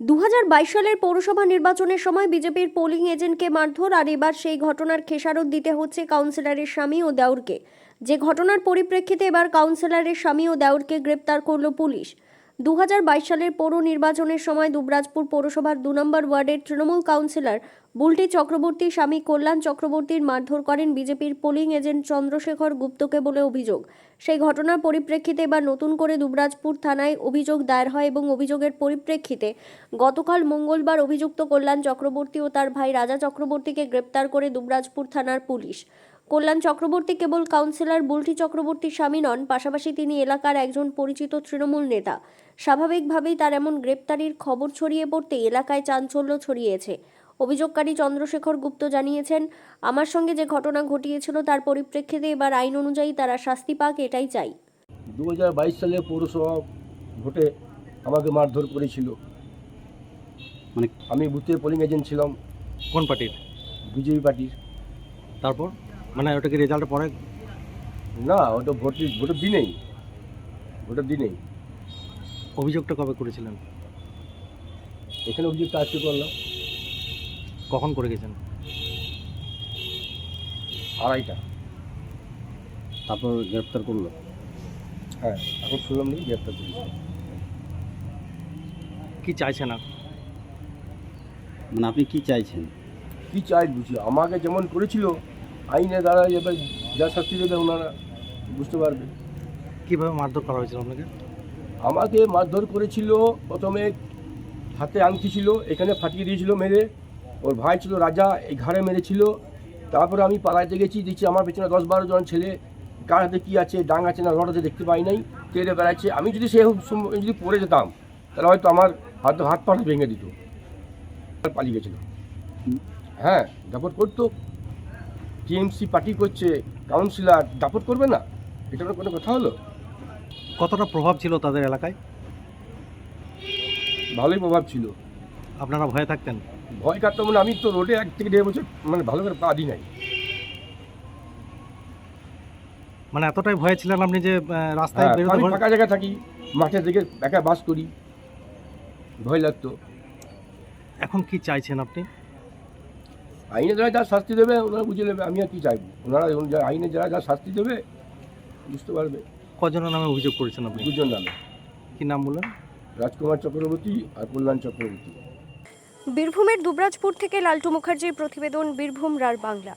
2022 সালের পৌরসভা নির্বাচনের সময় বিজেপির পোলিং এজেন্টকে মারধর, আর এবার সেই ঘটনার খেসারত দিতে হচ্ছে কাউন্সিলরের স্বামী ও দেওরকে। যে ঘটনার পরিপ্রেক্ষিতে এবার কাউন্সিলরের স্বামী ও দেওরকে গ্রেপ্তার করল পুলিশ। 2022 সালের পৌর নির্বাচনের সময় দুবরাজপুর পৌরসভার 2 নম্বর ওয়ার্ডের তৃণমূল কাউন্সিলর বুলটি চক্রবর্তী স্বামী কল্যাণ চক্রবর্তীর মারধর করেন বিজেপির পোলিং এজেন্ট চন্দ্রশেখর গুপ্তকে বলে অভিযোগ। সেই ঘটনার পরিপ্রেক্ষিতে এবার নতুন করে দুবরাজপুর থানায় অভিযোগ দায়ের হয় এবং অভিযোগের পরিপ্রেক্ষিতে গতকাল মঙ্গলবার অভিযুক্ত কল্যাণ চক্রবর্তী ও তার ভাই রাজা চক্রবর্তীকে গ্রেপ্তার করে দুবরাজপুর থানার পুলিশ। কল্যাণ চক্রবর্তী কেবল কাউন্সিলর বুলটি চক্রবর্তীর স্বামী নন, পাশাপাশি তিনি এলাকার একজন পরিচিত তৃণমূল নেতা। স্বাভাবিকভাবেই তার এমন গ্রেপ্তারির খবর ছড়িয়ে পড়তে এলাকায় চাঞ্চল্য ছড়িয়েছে। অভিযোগকারী চন্দ্রশেখর গুপ্ত জানিয়েছেন, আমার সঙ্গে যে ঘটনা ঘটিয়েছিল তার পরিপ্রেক্ষিতে এবার আইন অনুযায়ী তারা শাস্তি পাক, এটাই চাই। 2022 সালে পৌরসভা ভোটে আমাকে মারধর করেছিল। মানে আমি বুথের পোলিং এজেন্ট ছিলাম, কোন পার্টির? বিজেপি পার্টির। তারপর মানে ওটা কি রেজাল্টের পরে? না, ওটা ভোটের দিনেই। অভিযোগটা কবে করেছিলেন? এখানে অভিযোগটা আজকে করলাম কখন করে গেছেন? 2:30টা। তারপর গ্রেপ্তার করলো? হ্যাঁ, এখন শুনলাম নাকি গ্রেপ্তার করেছে। কি চাইছেন না? মানে আপনি কি চাইছেন? কী চাই বুঝি, আমাকে যেমন করেছিল আইনের দ্বারা এবার যা শাস্তি দেবে ওনারা বুঝতে পারবে। কিভাবে মারধর করা হয়েছিল আপনাকে? আমাকে মারধর করেছিল, প্রথমে হাতে আংটি ছিল, এখানে ফাটিয়ে দিয়েছিল মেরে। ওর ভাই ছিল রাজা, এই ঘাড়ে মেরেছিল। তারপরে আমি পালাইতে গেছি, দেখছি আমার পেছনে 10-12 জন ছেলে, কার হাতে কী আছে, ডাং আছে না লড়াতে দেখতে পাই নাই, তেড়ে বেড়াচ্ছে। আমি যদি যদি পড়ে যেতাম তাহলে হয়তো আমার হাত পা ভেঙে দিত। পালিয়ে গেছিল। হ্যাঁ, দাপট করতো। টিএমসি পার্টি করছে, কাউন্সিলর দাপট করবে না? এটা কোনো কথা হলো? কতটা প্রভাব ছিল তাদের এলাকায়? ভালোই প্রভাব ছিল। আপনারা ভয়ে থাকতেন? ভয় কাটতো মানে আমি তো রোডে 1 থেকে 1.5 বছর মানে ভালো করে পা দিই নাই। মানে এতটাই ভয়ে ছিলেন আপনি যে রাস্তায় হ্যাঁ, বেরোতে আমি ভয়? ফাঁকা জায়গায় থাকি, মাঠের দিকে একা বাস করি, ভয় লাগতো। এখন কি চাইছেন আপনি? আইনে যারা যা শাস্তি দেবে ওনারা বুঝে নেবে, আমি আর কি চাইবো। ওনারা আইনে যারা যা শাস্তি দেবে বুঝতে পারবে। কজনের নামে অভিযোগ করেছেন আপনি? 2 জন নামে, কি নাম বললেন? রাজকুমার চক্রবর্তী আর কল্যাণ চক্রবর্তী। বীরভূমের দুবরাজপুর থেকে লালটু মুখার্জির প্রতিবেদন, বীরভূম রার বাংলা।